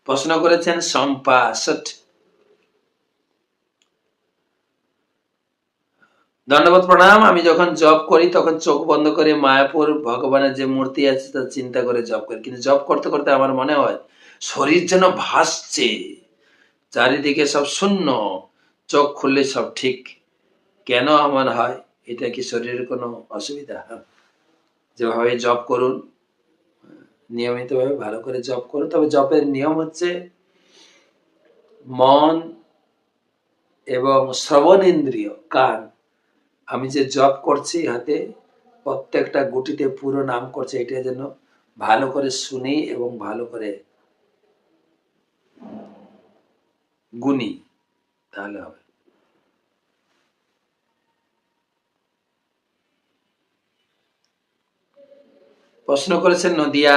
প্রশ্ন করেছেন শম্পা সট। দণ্ডবোধ প্রণাম। আমি যখন জপ করি তখন চোখ বন্ধ করে মায়াপুর ভগবানের যে মূর্তি আছে তা চিন্তা করে জপ করি, কিন্তু জপ করতে করতে আমার মনে হয় শরীর যেন ভাসছে, চারিদিকে সব শূন্য, চোখ খুললে সব ঠিক। কেন এমন হয়? এটা কি শরীরের কোনো অসুবিধা? যেভাবে জপ করুন, নিয়মিতভাবে ভালো করে জপ করুন। তবে জপের নিয়ম হচ্ছে মন এবং শ্রবণ ইন্দ্রিয়, কান, আমি যে জপ করছি হাতে প্রত্যেকটা গুটিতে পুরো নাম করছে, এটা যেন ভালো করে শুনি এবং ভালো করে গুনি, তাহলে হবে। প্রশ্ন করেছেন নদিয়া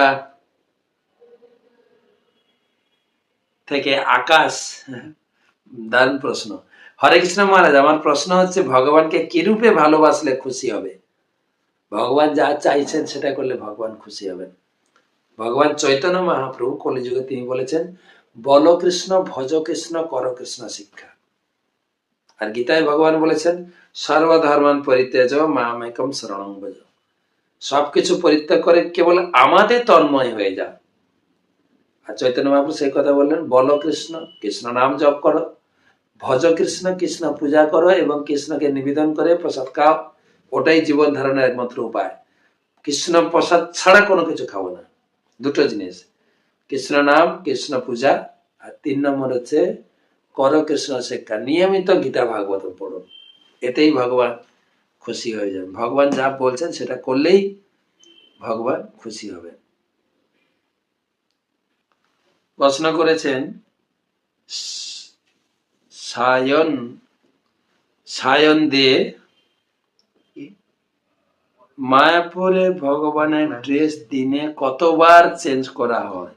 থেকে আকাশ, দারুণ প্রশ্ন। হরে কৃষ্ণ মহারাজ, আমার প্রশ্ন হচ্ছে ভগবানকে কি রূপে ভালোবাসলে খুশি হবে? ভগবান যা চাইছেন সেটা করলে ভগবান খুশি হবেন। ভগবান চৈতন্য মহাপ্রভু কলিযুগে তিনি বলেছেন, বল কৃষ্ণ, ভজ কৃষ্ণ, কর কৃষ্ণ শিক্ষা। আর গীতায় ভগবান বলেছেন, সর্বধর্মান পরিত্যাজ মামেকম শরণং ভজ। সবকিছু পরিত্যাগ করে কেবল আমাদের তন্ময় হয়ে যা। আর চৈতন্য মহাপ্রভু সেই কথা বললেন, বল কৃষ্ণ, কৃষ্ণ নাম জপ করো, ভজ কৃষ্ণ, কৃষ্ণ পূজা করো এবং কৃষ্ণকে নিবেদন করে প্রসাদ খাও। ওটাই জীবন ধারণের একমাত্র উপায়। কৃষ্ণ প্রসাদ ছাড়া কোনো কিছু খাবো না। দুটো জিনিস, কৃষ্ণ নাম, কৃষ্ণ পূজা, আর 3 নম্বর হচ্ছে কর কৃষ্ণ শিক্ষা। নিয়মিত গীতা ভাগবত পড়ুন, এতেই ভগবান খুশি হয়ে যাবে। ভগবান যা বলছেন সেটা করলেই ভগবান খুশি হবে। প্রশ্ন করেছেন সায়ন, সায়ন দিয়ে, মায়াপুরে ভগবানের ড্রেস দিনে কতবার চেঞ্জ করা হয়?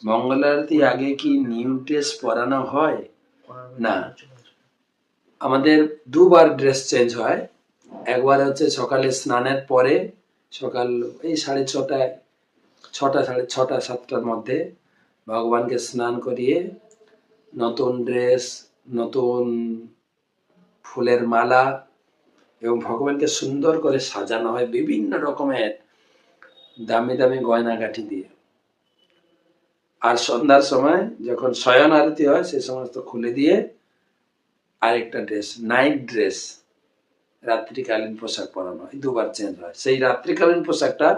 মঙ্গল আরতি আগে কি নিউ ড্রেস পরানো হয়? না, আমাদের 2 বার ড্রেস চেঞ্জ হয়। একবার হচ্ছে সকালে স্নানের পরে, সকাল এই 6:30, 6টা, 6:30, 7টার মধ্যে ভগবানকে স্নান করিয়ে নতুন ড্রেস, নতুন ফুলের মালা এবং ভগবানকে সুন্দর করে সাজানো হয় বিভিন্ন রকমের দামি দামি গয়নাগাঠি দিয়ে। আর সন্ধ্যার সময় যখন শয়ন আরতি হয় সে সমস্ত খুলে দিয়ে আরেকটা ড্রেস, নাইট ড্রেস, রাত্রিকালীন পোশাক পরানো হয়। 2 বার চেঞ্জ হয়। সেই রাত্রিকালীন পোশাকটা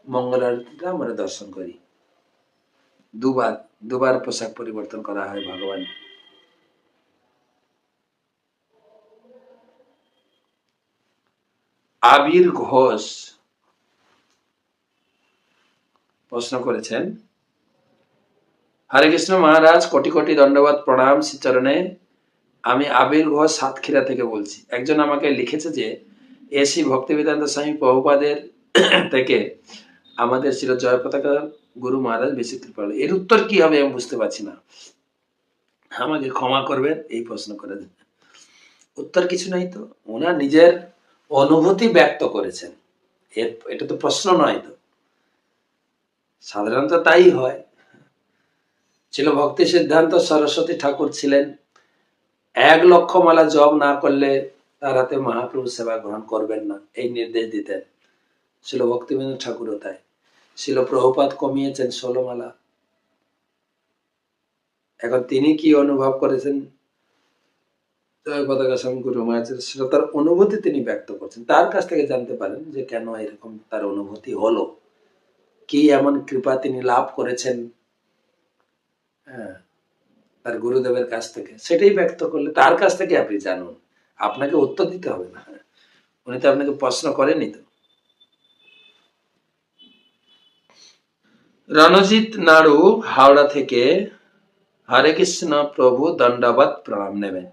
মঙ্গল আরতিটা আমরা দর্শন করি। 2 বার পোশাক পরিবর্তন করা হয় ভগবান। আবির ঘোষ প্রশ্ন করেছেন, হরে কৃষ্ণ মহারাজ, কোটি কোটি দণ্ডবাদ প্রণাম শ্রীচরণে। আমি আবির ঘোষ সাতক্ষীরা থেকে বলছি। একজন আমাকে লিখেছে যে এসি ভক্তিবেদান্ত স্বামী প্রভুপাদের থেকে আমাদের ছিল জয় পতাকা গুরু মহারাজ বেশি কৃপা। এর উত্তর কি হবে আমি বুঝতে পারছি না, আমাকে ক্ষমা করবেন এই প্রশ্ন করে। উত্তর কিছু নাই তো, ওনার নিজের অনুভূতি ব্যক্ত করেছেন, এটা তো প্রশ্ন নয় তো, সাধারণত তাই হয়। ছিল ভক্তি সিদ্ধান্ত সরস্বতী ঠাকুর ছিলেন, 1 লক্ষ মালা জপ না করলে তার হাতে মহাপ্রভু সেবা গ্রহণ করবেন না, এই নির্দেশ দিতেন। ছিল ভক্তিবিনোদ ঠাকুরও তাই। ছিল প্রভুপাদ কমিয়েছেন 16 মালা। এখন তিনি কি অনুভব করেছেন জয় পতাকা স্বামী গুরু মহারাজের, সেটা তার অনুভূতি তিনি ব্যক্ত করছেন। তার কাছ থেকে জানতে পারেন যে কেন এরকম তার অনুভূতি হলো, কি এমন কৃপা তিনি লাভ করেছেন তার গুরুদেবের কাছ থেকে, সেটাই ব্যক্ত করলে তার কাছ থেকে আপনি জানুন। আপনাকে উত্তর দিতে হবে না, উনি তো আপনাকে প্রশ্ন করেনি তো। রণজিৎ নাড়ু হাওড়া থেকে, হরে কৃষ্ণ প্রভু, দণ্ডবাদ প্রণাম নেবেন।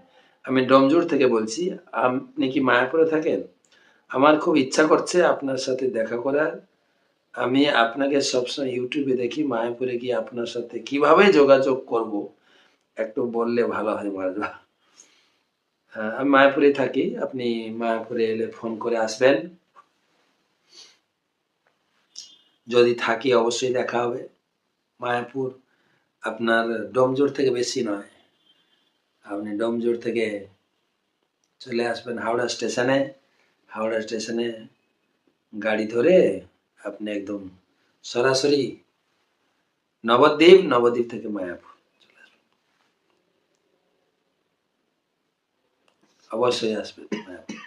আমি ডোমজুর থেকে বলছি। আপনি কি মায়াপুরে থাকেন? আমার খুব ইচ্ছা করছে আপনার সাথে দেখা করার। আমি আপনাকে সবসময় ইউটিউবে দেখি, মায়াপুরে গিয়ে আপনার সাথে কিভাবে যোগাযোগ করব একটু বললে ভালো হয় মহারাজ। হ্যাঁ, আমি মায়াপুরে থাকি, আপনি মায়াপুরে এলে ফোন করে আসবেন, যদি থাকি অবশ্যই দেখা হবে। মায়াপুর আপনার ডোমজুড় থেকে বেশি নয়, আপনি ডোমজুড় থেকে চলে আসবেন হাওড়া স্টেশনে, হাওড়া স্টেশনে গাড়ি ধরে আপনি একদম সরাসরি নবদ্বীপ, নবদ্বীপ থেকে মায়াপুর চলে আসবেন, অবশ্যই আসবেন মায়াপুর।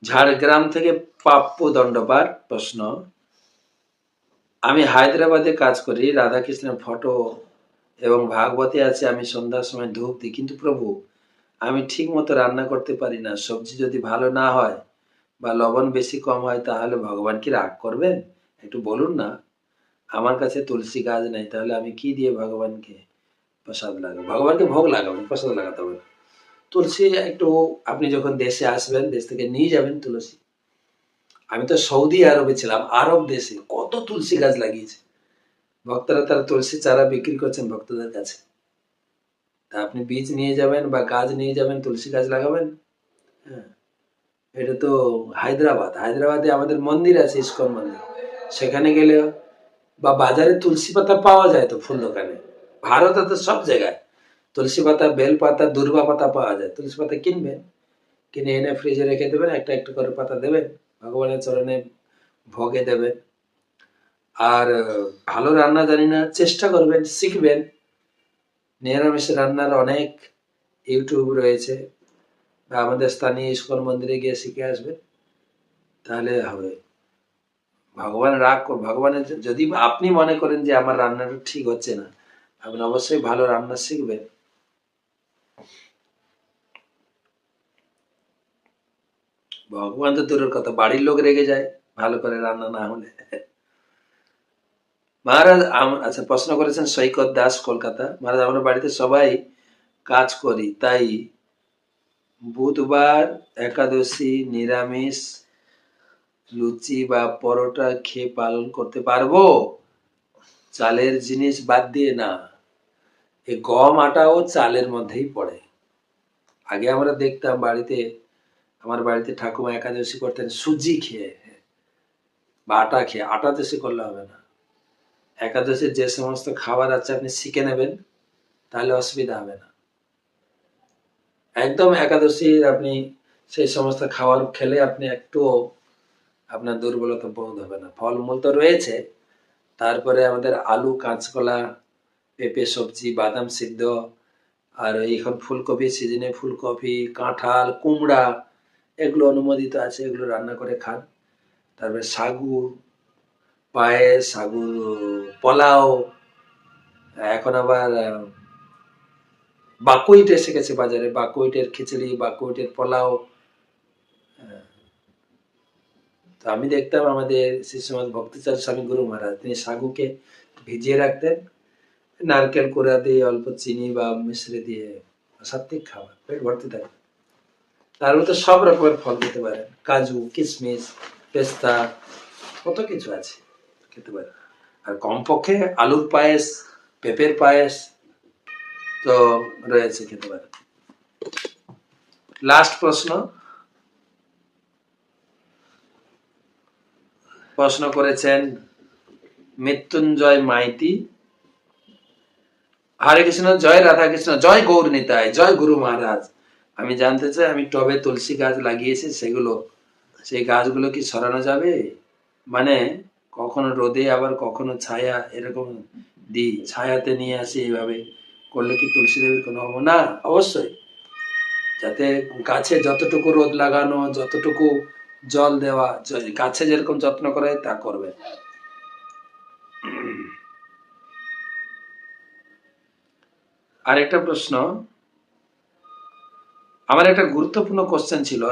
ঝাড়গ্রাম থেকে পাপ্পু দণ্ডপাট প্রশ্ন, আমি হায়দ্রাবাদে কাজ করি, রাধাকৃষ্ণের ফটো এবং ভাগবতী আছে, আমি সন্ধ্যার সময় ধূপ দিই, কিন্তু প্রভু আমি ঠিক মতো রান্না করতে পারি না, সবজি যদি ভালো না হয় বা লবণ বেশি কম হয় তাহলে ভগবান কি রাগ করবেন? একটু বলুন না। আমার কাছে তুলসী গাছ নেই, তাহলে আমি কি দিয়ে ভগবানকে প্রসাদ লাগাবো? ভগবানকে ভোগ লাগাবেন, প্রসাদ লাগাতে হবে না। তুলসী একটু, আপনি যখন দেশে আসবেন দেশ থেকে নিয়ে যাবেন তুলসী। আমি তো সৌদি আরবে ছিলাম, আরব দেশে কত তুলসী গাছ লাগিয়েছে, ভক্তরা তারা তুলসী চারা বিক্রি করছেন ভক্তদের কাছে। তা আপনি বীজ নিয়ে যাবেন বা গাছ নিয়ে যাবেন, তুলসী গাছ লাগাবেন। হ্যাঁ, এটা তো হায়দ্রাবাদ, হায়দ্রাবাদে আমাদের মন্দির আছে, ইস্কন মন্দির, সেখানে গেলে বা বাজারে তুলসী পাতা পাওয়া যায় তো ফুল দোকানে, ভারতে তো সব জায়গায় তুলসী পাতা, বেল পাতা, দুর্বা পাতা পাওয়া যায়। তুলসী পাতা কিনবেন, কিনে এনে ফ্রিজে রেখে দেবেন, একটা একটা করে পাতা দেবেন, ভগবানের চরণে ভোগে দেবেন। আর ভালো রান্না জানি না, চেষ্টা করবেন, শিখবেন। নিরামিষ রান্নার অনেক ইউটিউব রয়েছে, বা আমাদের স্থানীয় ইস্কন মন্দিরে গিয়ে শিখে আসবেন, তাহলে হবে। ভগবান ভগবানের যদি আপনি মনে করেন যে আমার রান্নাটা ঠিক হচ্ছে না, আপনি অবশ্যই ভালো রান্না শিখবেন। ভগবান তো দূরের কথা, বাড়ির লোক রেগে যায় ভালো করে রান্না না হলে। মহারাজ আচ্ছা, প্রশ্ন করেছেন সৈকত দাস, কলকাতা। মহারাজ, আমরা বাড়িতে সবাই কাজ করি, তাই বুধবার একাদশী নিরামিষ লুচি বা পরোটা খেয়ে পালন করতে পারবো? চালের জিনিস বাদ দিয়ে না, এই গম আটাও চালের মধ্যেই পড়ে। আগে আমরা দেখতাম বাড়িতে, আমার বাড়িতে ঠাকুমা একাদশী করতেন সুজি খেয়ে বা আটা খেয়ে। আটা দেশে করলে হবে না, একাদশীর যে সমস্ত খাবার আছে আপনি শিখে নেবেন, তাহলে অসুবিধা হবে না। একদম একাদশীর আপনি সেই সমস্ত খাবার খেলে আপনি একটুও আপনার দুর্বলতা বোধ হবে না। ফলমূল তো রয়েছে, তারপরে আমাদের আলু, কাঁচকলা, পেঁপে সবজি, বাদাম সিদ্ধ, আর এখন ফুলকপি সিজনে ফুলকপি, কাঁঠাল, কুমড়া, এগুলো অনুমোদিত আছে, এগুলো রান্না করে খান। তারপরে সাগু পায়েস, সাগু পোলাও, এখন আবার বাকুইট এসে গেছে বাজারে, বাকুইটের খিচুড়ি, বাকুইটের পোলাও। তো আমি দেখতাম আমাদের সেই সময় ভক্তিচার স্বামী গুরু মহারাজ, তিনি সাগুকে ভিজিয়ে রাখতেন, নারকেল কোড়া দিয়ে অল্প চিনি বা মিশ্রি দিয়ে, সাত্বিক খাবার, পেট ভর্তি থাকে। তার মধ্যে সব রকমের ফল খেতে পারেন, কাজু, কিশমিশ, পেস্তা, কত কিছু আছে খেতে পারেন। আর কমপক্ষে আলুর পায়েস, পেঁপের পায়েস তো রয়েছে, খেতে পারেন। লাস্ট প্রশ্ন করেছেন মৃত্যুঞ্জয় মাইতি। হরে কৃষ্ণ, জয় রাধা কৃষ্ণ, জয় গৌর নিতাই, জয় গুরু মহারাজ। আমি জানতে চাই, আমি টবে তুলসী গাছ লাগিয়েছি, সেই গাছগুলো কি সরানো যাবে? মানে কখনো রোদে আবার কখনো ছায়া, এরকম দিই, ছায়াতে নিয়ে আসি, এইভাবে করলে কি তুলসী দেবীর কোনো হবে না? অবশ্যই, যাতে গাছে যতটুকু রোদ লাগানো, যতটুকু জল দেওয়া, গাছে যেরকম যত্ন করা হয় তা করবে। আরেকটা প্রশ্ন, আমার একটা গুরুত্বপূর্ণ কোশ্চেন ছিল,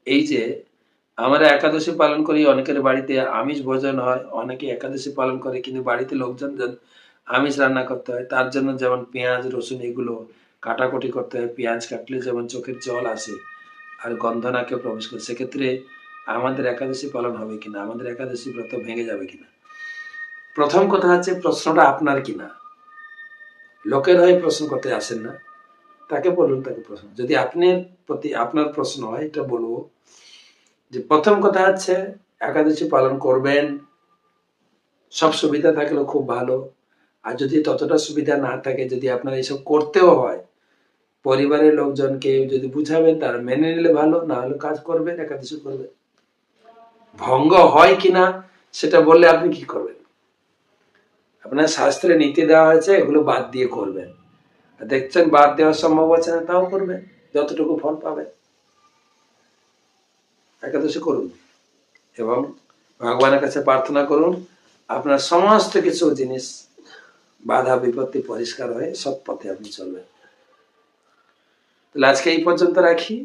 এই যে আমরা একাদশী পালন করি, অনেকের বাড়িতে আমিষ ভোজন হয়, অনেকে একাদশী পালন করে কিন্তু বাড়িতে লোকজন আমিষ রান্না করতে হয়, তার জন্য যেমন পেঁয়াজ রসুন এগুলো কাটাকুটি করতে হয়। পেঁয়াজ কাটলে যেমন চোখের জল আসে আর গন্ধ নাকে প্রবেশ করে, সেক্ষেত্রে আমাদের একাদশী পালন হবে কিনা, আমাদের একাদশী ব্রত ভেঙে যাবে কিনা? প্রথম কথা হচ্ছে প্রশ্নটা আপনার কিনা, লোকের হয়ে প্রশ্ন করতে আসেন না, তাকে বলুন, তাকে প্রশ্ন, যদি আপনার প্রতি আপনার প্রশ্ন হয়, এটা বলবো যে প্রথম কথা হচ্ছে একাদশী পালন করবেন, সব সুবিধা থাকলেও খুব ভালো। আর যদি ততটা সুবিধা না থাকে, যদি আপনার এইসব করতেও হয়, পরিবারের লোকজনকে যদি বুঝাবেন, তারা মেনে নিলে ভালো, না হলে কাজ করবেন, একাদশী করবেন। ভঙ্গ হয় কিনা সেটা বললে আপনি কি করবেন? আপনার শাস্ত্রে নীতি দেওয়া হয়েছে, এগুলো বাদ দিয়ে করবেন। দেখছেন বাদ দেওয়ার সম্ভব আছে না, তাও করবেন, যতটুকু ফল পাবেন। একাদশী করুন এবং ভগবানের কাছে প্রার্থনা করুন আপনার সমস্ত কিছু জিনিস বাধা বিপত্তি পরিষ্কার হয়ে সৎ পথে আপনি চলবেন। তাহলে আজকে এই পর্যন্ত রাখি।